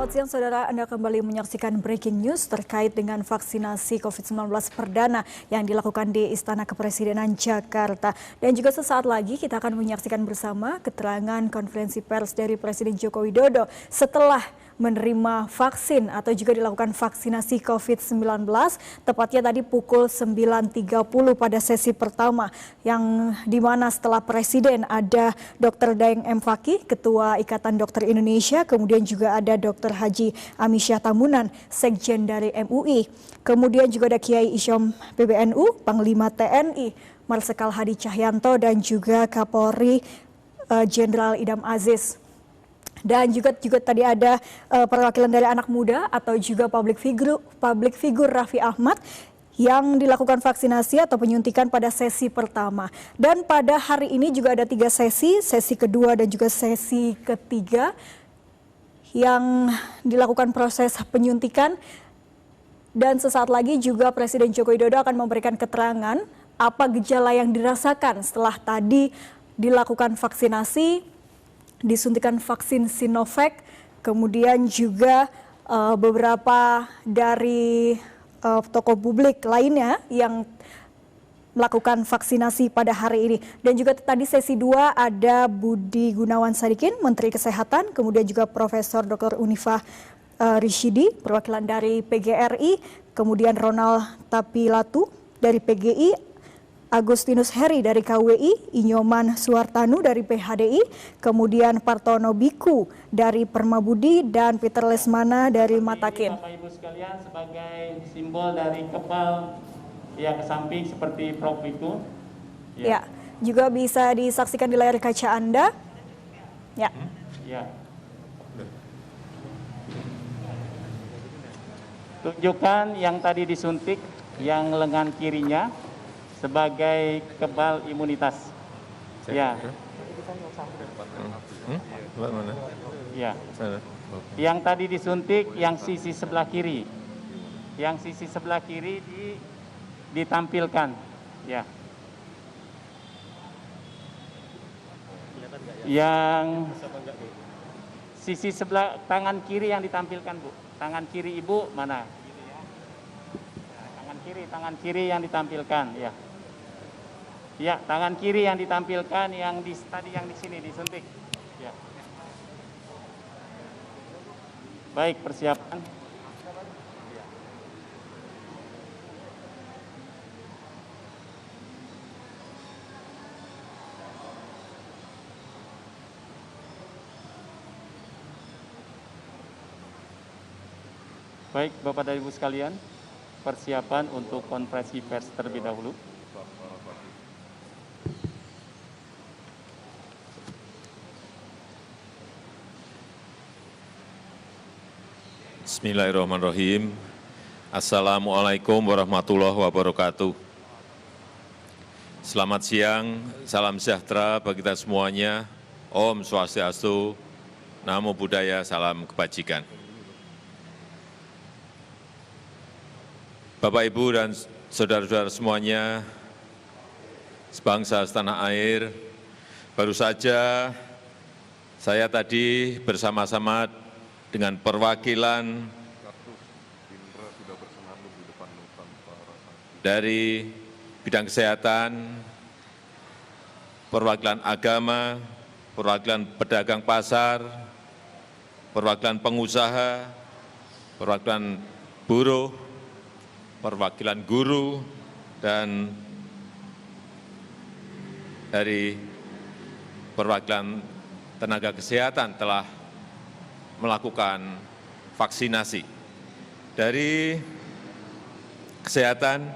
Selamat siang saudara, Anda kembali menyaksikan breaking news terkait dengan vaksinasi COVID-19 perdana yang dilakukan di Istana Kepresidenan Jakarta. Dan juga sesaat lagi kita akan menyaksikan bersama keterangan konferensi pers dari Presiden Joko Widodo setelah menerima vaksin atau juga dilakukan vaksinasi COVID-19 tepatnya tadi pukul 9.30 pada sesi pertama yang dimana setelah Presiden ada Dr. Daeng M. Fakih, Ketua Ikatan Dokter Indonesia, kemudian juga ada Dr. Haji Amisyah Tamunan, Sekjen dari MUI, kemudian juga ada Kiai Isyom PBNU, Panglima TNI, Marsikal Hadi Cahyanto dan juga Kapolri Jenderal Idam Aziz. Dan juga tadi ada perwakilan dari anak muda atau juga public figure Raffi Ahmad yang dilakukan vaksinasi atau penyuntikan pada sesi pertama. Dan pada hari ini juga ada 3 sesi kedua dan juga sesi ketiga yang dilakukan proses penyuntikan. Dan sesaat lagi juga Presiden Joko Widodo akan memberikan keterangan apa gejala yang dirasakan setelah tadi dilakukan vaksinasi, disuntikan vaksin Sinovac, kemudian juga beberapa dari tokoh publik lainnya yang melakukan vaksinasi pada hari ini. Dan juga tadi sesi 2 ada Budi Gunawan Sadikin, Menteri Kesehatan, kemudian juga Profesor Dr. Unifah Rishidi, perwakilan dari PGRI, kemudian Ronald Tapilatu dari PGI, Agustinus Heri dari KWI, Inyoman Suartanu dari PHDI, kemudian Partono Biku dari Permabudi, dan Peter Lesmana dari Matakin. Bapak Ibu sekalian, sebagai simbol dari kepal yang ke samping seperti Prof itu. Ya, juga bisa disaksikan di layar kaca Anda. Ya. Ya. Tunjukkan yang tadi disuntik, yang lengan kirinya sebagai kebal imunitas. Ya. Ya. Yang tadi disuntik yang sisi sebelah kiri. Yang sisi sebelah kiri ditampilkan. Ya. Yang sisi sebelah tangan kiri yang ditampilkan, Bu. Tangan kiri Ibu mana? Tangan kiri yang ditampilkan, ya. Ya, tangan kiri yang ditampilkan yang tadi yang di sini disuntik. Ya. Baik, persiapan. Baik, Bapak dan Ibu sekalian, persiapan untuk konferensi pers terlebih dahulu. Bismillahirrahmanirrahim. Assalamualaikum warahmatullahi wabarakatuh. Selamat siang, salam sejahtera bagi kita semuanya. Om Swastiastu, Namo Buddhaya, salam kebajikan. Bapak, Ibu, dan saudara-saudara semuanya, sebangsa setanah air, baru saja saya tadi bersama-sama dengan perwakilan dari bidang kesehatan, perwakilan agama, perwakilan pedagang pasar, perwakilan pengusaha, perwakilan buruh, perwakilan guru, dan dari perwakilan tenaga kesehatan telah melakukan vaksinasi. Dari kesehatan,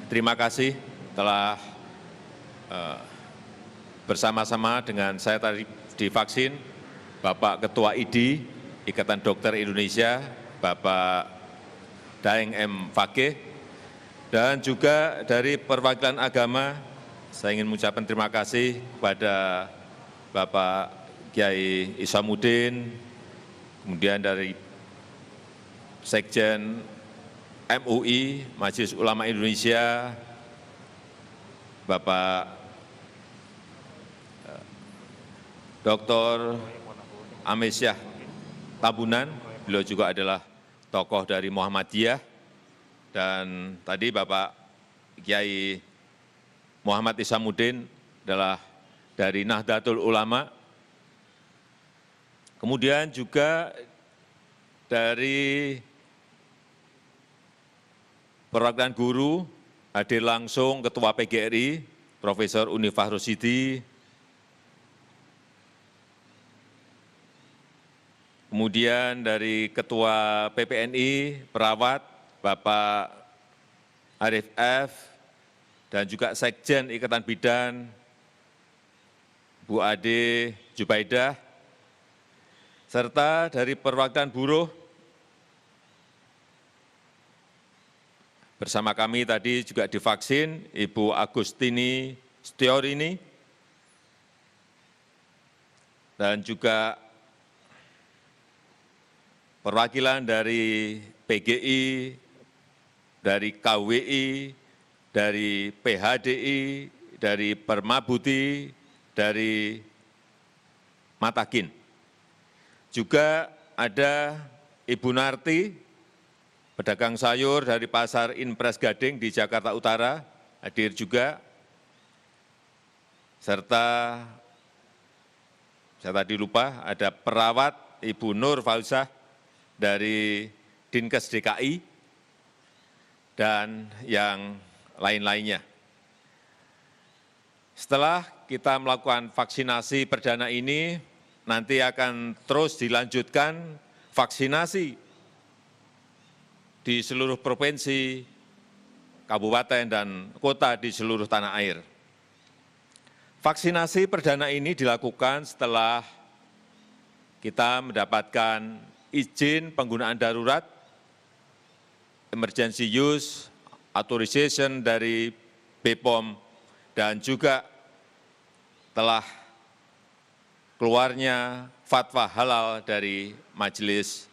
terima kasih telah bersama-sama dengan saya tadi divaksin, Bapak Ketua ID, Ikatan Dokter Indonesia, Bapak Daeng M. Fakih, dan juga dari perwakilan agama, saya ingin mengucapkan terima kasih kepada Bapak Kiai Isamuddin, kemudian dari Sekjen MUI, Majelis Ulama Indonesia, Bapak Dr. Amisyah Tambunan, beliau juga adalah tokoh dari Muhammadiyah, dan tadi Bapak Kiai Muhammad Isamuddin adalah dari Nahdlatul Ulama. Kemudian juga dari perwakilan guru, hadir langsung Ketua PGRI, Profesor Unifah Rosidi. Kemudian dari Ketua PPNI, perawat, Bapak Arif F, dan juga Sekjen Ikatan Bidan, Bu Ade Jubaidah, serta dari perwakilan buruh, bersama kami tadi juga divaksin Ibu Agustini Setiorini, dan juga perwakilan dari PGI, dari KWI, dari PHDI, dari Permabuti, dari Matakin. Juga ada Ibu Narti, pedagang sayur dari Pasar Impres Gading di Jakarta Utara, hadir juga. Serta, saya tadi lupa, ada perawat Ibu Nur Fauzah dari Dinkes DKI, dan yang lain-lainnya. Setelah kita melakukan vaksinasi perdana ini, nanti akan terus dilanjutkan vaksinasi di seluruh provinsi, kabupaten, dan kota di seluruh tanah air. Vaksinasi perdana ini dilakukan setelah kita mendapatkan izin penggunaan darurat, emergency use authorization dari BPOM, dan juga telah keluarnya fatwa halal dari Majelis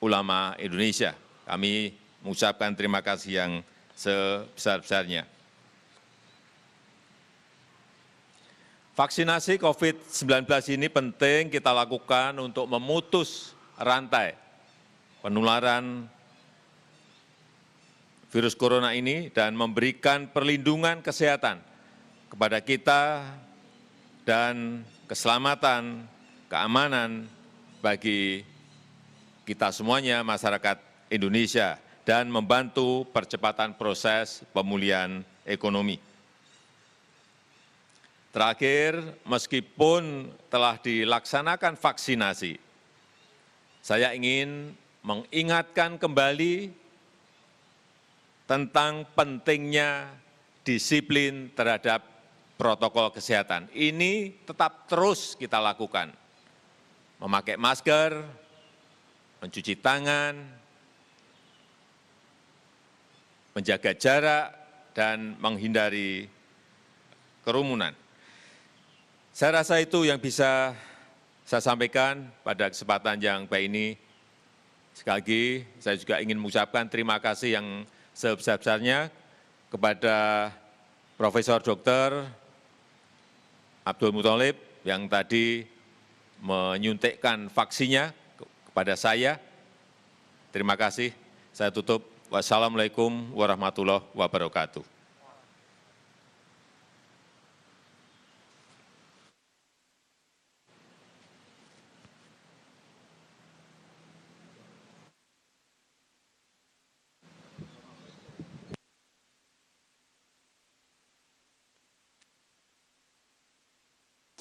Ulama Indonesia. Kami mengucapkan terima kasih yang sebesar-besarnya. Vaksinasi COVID-19 ini penting kita lakukan untuk memutus rantai penularan virus corona ini dan memberikan perlindungan kesehatan kepada kita dan keselamatan, keamanan bagi kita semuanya, masyarakat Indonesia, dan membantu percepatan proses pemulihan ekonomi. Terakhir, meskipun telah dilaksanakan vaksinasi, saya ingin mengingatkan kembali tentang pentingnya disiplin terhadap protokol kesehatan. Ini tetap terus kita lakukan. Memakai masker, mencuci tangan, menjaga jarak, dan menghindari kerumunan. Saya rasa itu yang bisa saya sampaikan pada kesempatan yang baik ini. Sekali lagi, saya juga ingin mengucapkan terima kasih yang sebesar-besarnya kepada Profesor Dr. Abdul Muthalib yang tadi menyuntikkan vaksinnya kepada saya. Terima kasih. Saya tutup. Wassalamualaikum warahmatullahi wabarakatuh.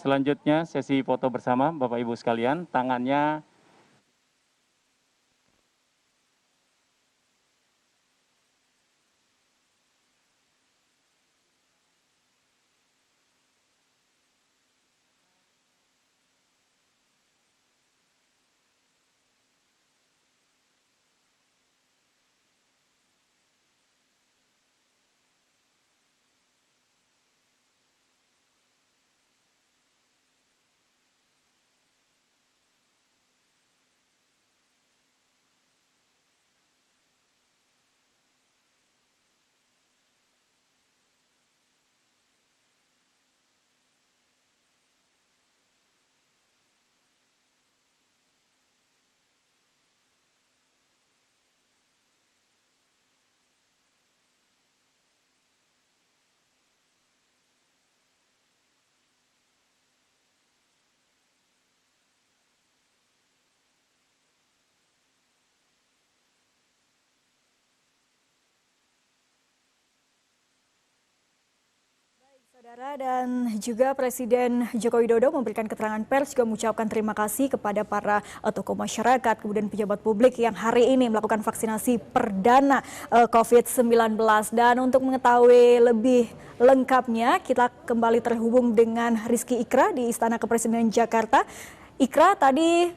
Selanjutnya sesi foto bersama Bapak Ibu sekalian, tangannya Saudara, dan juga Presiden Joko Widodo memberikan keterangan pers, juga mengucapkan terima kasih kepada para tokoh masyarakat, kemudian pejabat publik yang hari ini melakukan vaksinasi perdana COVID-19. Dan untuk mengetahui lebih lengkapnya, kita kembali terhubung dengan Rizky Ikra di Istana Kepresidenan Jakarta. Ikra, tadi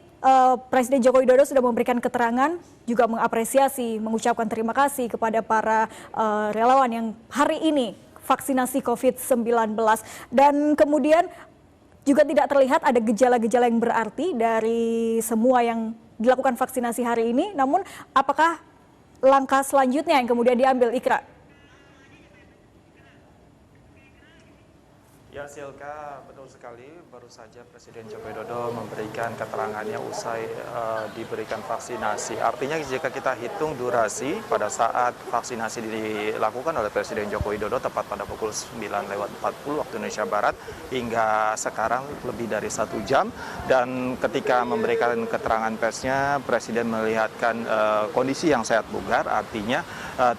Presiden Joko Widodo sudah memberikan keterangan, juga mengapresiasi, mengucapkan terima kasih kepada para relawan yang hari ini vaksinasi COVID-19. Dan kemudian juga tidak terlihat ada gejala-gejala yang berarti dari semua yang dilakukan vaksinasi hari ini. Namun apakah langkah selanjutnya yang kemudian diambil, Ikra? Ya Silka, betul sekali. Baru saja Presiden Joko Widodo memberikan keterangannya usai diberikan vaksinasi. Artinya jika kita hitung durasi pada saat vaksinasi dilakukan oleh Presiden Joko Widodo tepat pada pukul 9:40 waktu Indonesia Barat hingga sekarang lebih dari 1 jam. Dan ketika memberikan keterangan persnya, Presiden melihatkan kondisi yang sehat bugar, artinya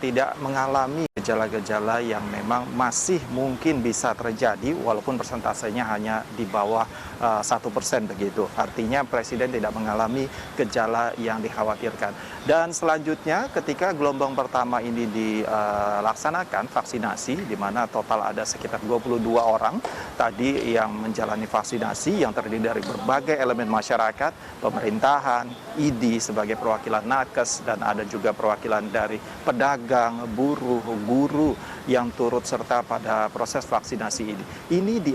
tidak mengalami gejala-gejala yang memang masih mungkin bisa terjadi walaupun persentasenya hanya di bawah 1% begitu. Artinya Presiden tidak mengalami gejala yang dikhawatirkan. Dan selanjutnya ketika gelombang pertama ini dilaksanakan vaksinasi, di mana total ada sekitar 22 orang tadi yang menjalani vaksinasi yang terdiri dari berbagai elemen masyarakat, pemerintahan, ID sebagai perwakilan nakes, dan ada juga perwakilan dari pedagang, buruh, guru yang turut serta pada proses vaksinasi ini. Ini di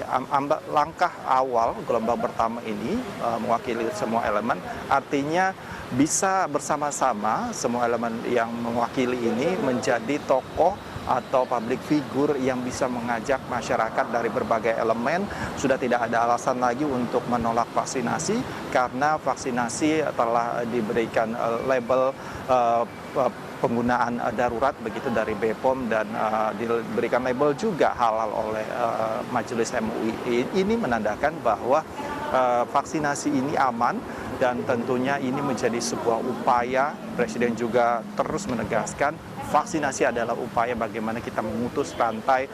langkah awal gelombang pertama ini mewakili semua elemen, artinya bisa bersama-sama semua elemen yang mewakili ini menjadi tokoh atau public figure yang bisa mengajak masyarakat dari berbagai elemen. Sudah tidak ada alasan lagi untuk menolak vaksinasi karena vaksinasi telah diberikan label penggunaan darurat begitu dari BPOM dan diberikan label juga halal oleh Majelis MUI. Ini menandakan bahwa vaksinasi ini aman dan tentunya ini menjadi sebuah upaya. Presiden juga terus menegaskan vaksinasi adalah upaya bagaimana kita memutus rantai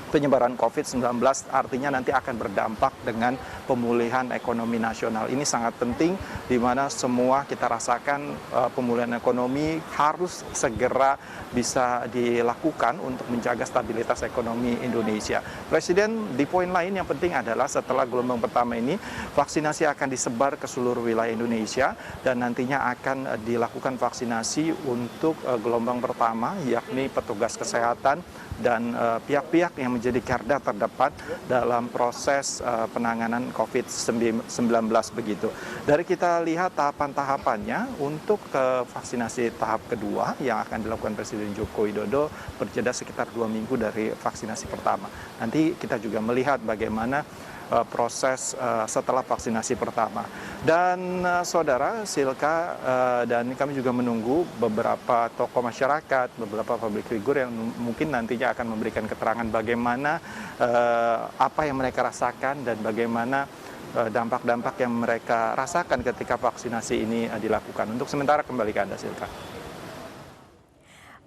penyebaran COVID-19, artinya nanti akan berdampak dengan pemulihan ekonomi nasional. Ini sangat penting di mana semua kita rasakan pemulihan ekonomi harus segera bisa dilakukan untuk menjaga stabilitas ekonomi Indonesia. Presiden di poin lain yang penting adalah setelah gelombang pertama ini vaksinasi akan disebar ke seluruh wilayah Indonesia dan nantinya akan dilakukan vaksinasi untuk gelombang pertama, yakni petugas kesehatan dan pihak-pihak yang menjadi garda terdepan dalam proses penanganan COVID-19 begitu. Dari kita lihat tahapan-tahapannya untuk vaksinasi tahap kedua yang akan dilakukan Presiden Joko Widodo berjeda sekitar 2 minggu dari vaksinasi pertama. Nanti kita juga melihat bagaimana proses setelah vaksinasi pertama. Dan saudara Silka, dan kami juga menunggu beberapa tokoh masyarakat, beberapa public figure yang mungkin nantinya akan memberikan keterangan bagaimana apa yang mereka rasakan dan bagaimana dampak-dampak yang mereka rasakan ketika vaksinasi ini dilakukan. Untuk sementara kembali ke Anda, Silka.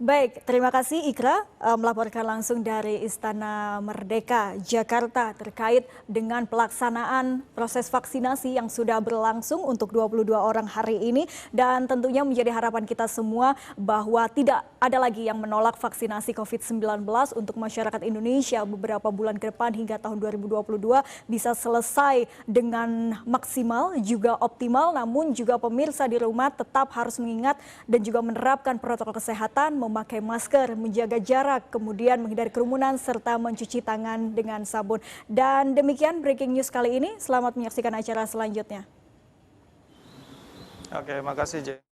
Baik, terima kasih Ikra melaporkan langsung dari Istana Merdeka, Jakarta terkait dengan pelaksanaan proses vaksinasi yang sudah berlangsung untuk 22 orang hari ini. Dan tentunya menjadi harapan kita semua bahwa tidak ada lagi yang menolak vaksinasi COVID-19 untuk masyarakat Indonesia beberapa bulan ke depan hingga tahun 2022 bisa selesai dengan maksimal juga optimal. Namun juga pemirsa di rumah tetap harus mengingat dan juga menerapkan protokol kesehatan, memakai masker, menjaga jarak, kemudian menghindari kerumunan, serta mencuci tangan dengan sabun. Dan demikian breaking news kali ini. Selamat menyaksikan acara selanjutnya. Oke, makasih, Jay.